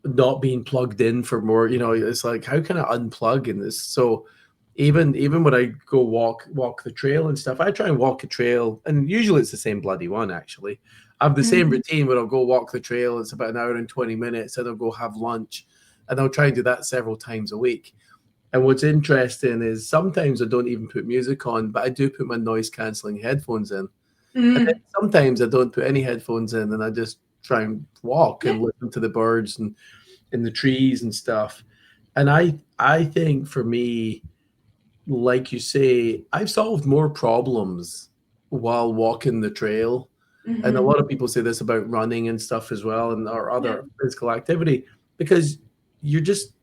not being plugged in for more, it's like, how can I unplug in this? So even when I go walk the trail and stuff, I try and walk a trail, and usually it's the same bloody one. Actually, I have the same routine where I'll go walk the trail. It's about an hour and 20 minutes, and I'll go have lunch, and I'll try and do that several times a week. And what's interesting is sometimes I don't even put music on, but I do put my noise cancelling headphones in. And then sometimes I don't put any headphones in, and I just try and walk and listen to the birds and in the trees and stuff. And I think for me, like you say, I've solved more problems while walking the trail. And a lot of people say this about running and stuff as well, and or other physical activity, because you're just,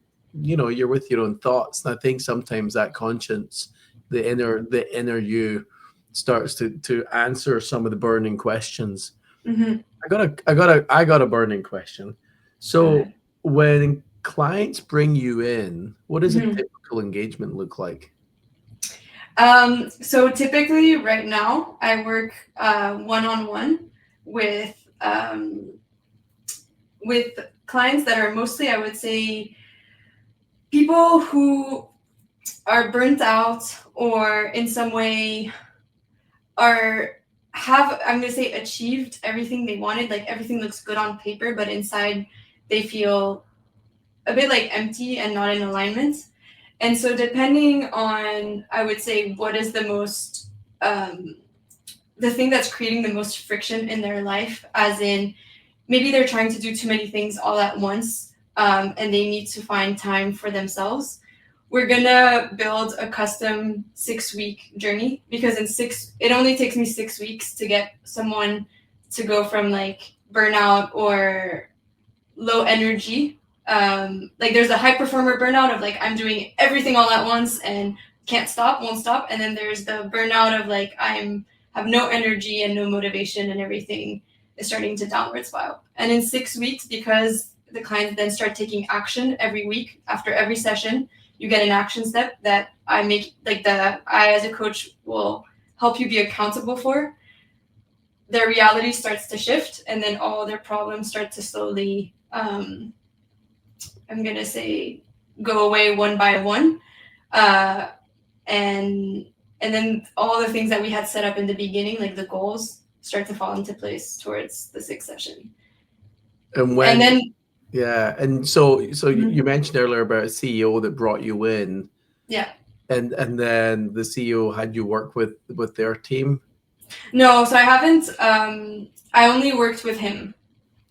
you're with your own thoughts. And I think sometimes that conscience, the inner you, starts to answer some of the burning questions. I got a burning question. So when clients bring you in, what does a typical engagement look like? So typically right now I work one-on-one with clients that are mostly, I would say, people who are burnt out or in some way I'm going to say, achieved everything they wanted. Like everything looks good on paper, but inside they feel a bit like empty and not in alignment. And so depending on, I would say, what is the most, the thing that's creating the most friction in their life, as in maybe they're trying to do too many things all at once, and they need to find time for themselves. We're going to build a custom 6-week journey, because it only takes me 6 weeks to get someone to go from like burnout or low energy. Like there's a high performer burnout of like, I'm doing everything all at once and won't stop. And then there's the burnout of like, have no energy and no motivation, and everything is starting to downward spiral. And in 6 weeks, because the clients then start taking action every week after every session, you get an action step that I make, like I as a coach will help you be accountable for. Their reality starts to shift, and then all their problems start to slowly, I'm going to say, go away one by one. And then all the things that we had set up in the beginning, like the goals, start to fall into place towards the 6th session. And then so you mentioned earlier about a CEO that brought you in. Yeah. And then the CEO had you work with their team. No, so I haven't. I only worked with him.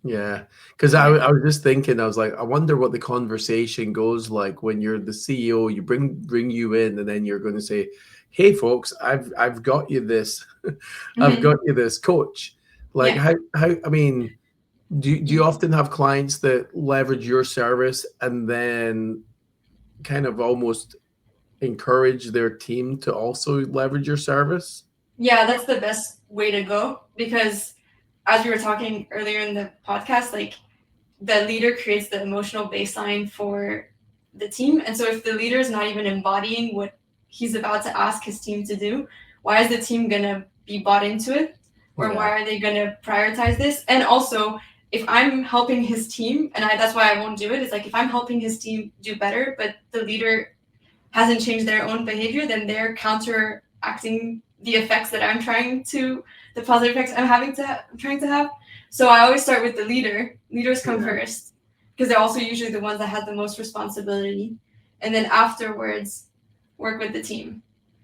Yeah, because I was just thinking, I was like, I wonder what the conversation goes like when you're the CEO, you bring you in, and then you're going to say, "Hey, folks, I've got you this, I've got you this coach." Like, Yeah. how I mean, do you often have clients that leverage your service and then kind of almost encourage their team to also leverage your service? Yeah, that's the best way to go, because as we were talking earlier in the podcast, like the leader creates the emotional baseline for the team. And so if the leader is not even embodying what he's about to ask his team to do, why is the team going to be bought into it? Or why are they going to prioritize this? And also, if I'm helping his team, and that's why I won't do it, it's like if I'm helping his team do better, but the leader hasn't changed their own behavior, then they're counteracting the effects that I'm the positive effects I'm trying to have. So I always start with the leader. Leaders come first, because they're also usually the ones that have the most responsibility. And then afterwards, work with the team.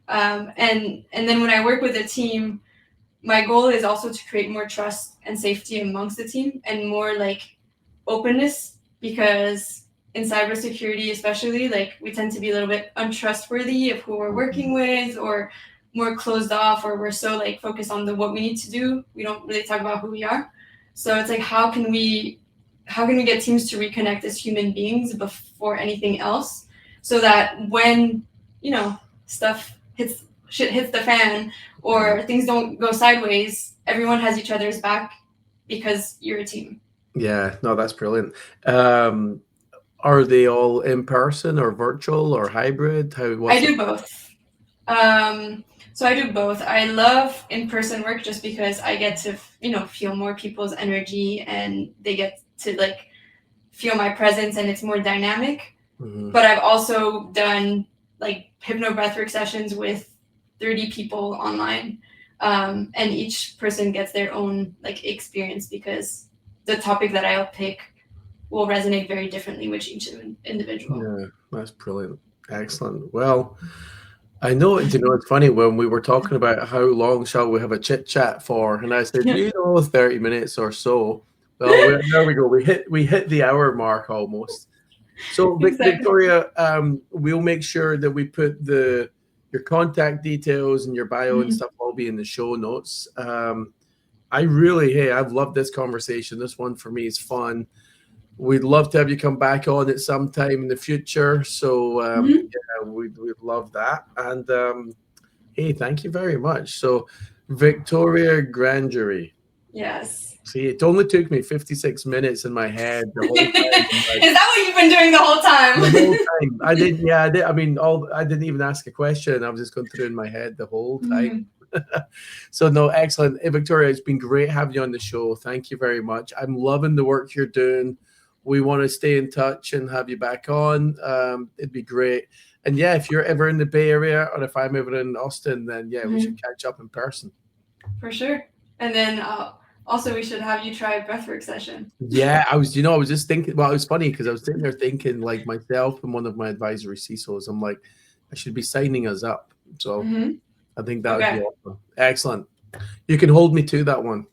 And then when I work with the team, my goal is also to create more trust and safety amongst the team and more like openness, because in cybersecurity, especially, like we tend to be a little bit untrustworthy of who we're working with, or more closed off, or we're so like focused on what we need to do. We don't really talk about who we are. So it's like, how can we get teams to reconnect as human beings before anything else, so that when, shit hits the fan, or things don't go sideways, everyone has each other's back because you're a team. Yeah, no, that's brilliant. Are they all in person or virtual or hybrid? I do both. So I do both. I love in-person work just because I get to, feel more people's energy, and they get to like feel my presence, and it's more dynamic. Mm-hmm. But I've also done like Hypno Breathwork sessions with 30 people online. And each person gets their own like experience, because the topic that I'll pick will resonate very differently with each individual. Yeah, that's brilliant. Excellent. Well, I know, it's funny, when we were talking about how long shall we have a chit chat for, and I said, 30 minutes or so. Well, there we go. We hit the hour mark almost. So exactly. Victoria, we'll make sure that we put your contact details and your bio and stuff will be in the show notes. I've loved this conversation. This one for me is fun. We'd love to have you come back on at some time in the future. So we'd love that. And hey, thank you very much. So Victoria Grandury. Yes. See, it only took me 56 minutes in my head the whole time. Like, is that what you've been doing the whole time? The whole time. I did. Yeah, I did. I mean, I didn't even ask a question. I was just going through in my head the whole time. So no, excellent. Hey, Victoria, it's been great having you on the show. Thank you very much. I'm loving the work you're doing. We want to stay in touch and have you back on. It'd be great. And yeah, if you're ever in the Bay Area, or if I'm ever in Austin, then we should catch up in person. For sure. And then also, we should have you try a breathwork session. Yeah, I was just thinking. Well, it was funny because I was sitting there thinking, like, myself and one of my advisory CISOs, I'm like, I should be signing us up. So I think that would be awesome. Excellent. You can hold me to that one.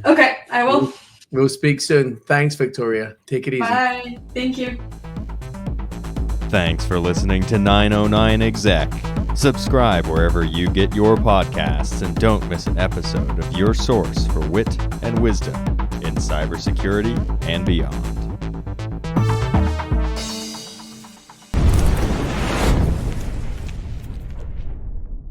Okay, I will. We'll speak soon. Thanks, Victoria. Take it easy. Bye. Thank you. Thanks for listening to 909 Exec. Subscribe wherever you get your podcasts, and don't miss an episode of your source for wit and wisdom in cybersecurity and beyond.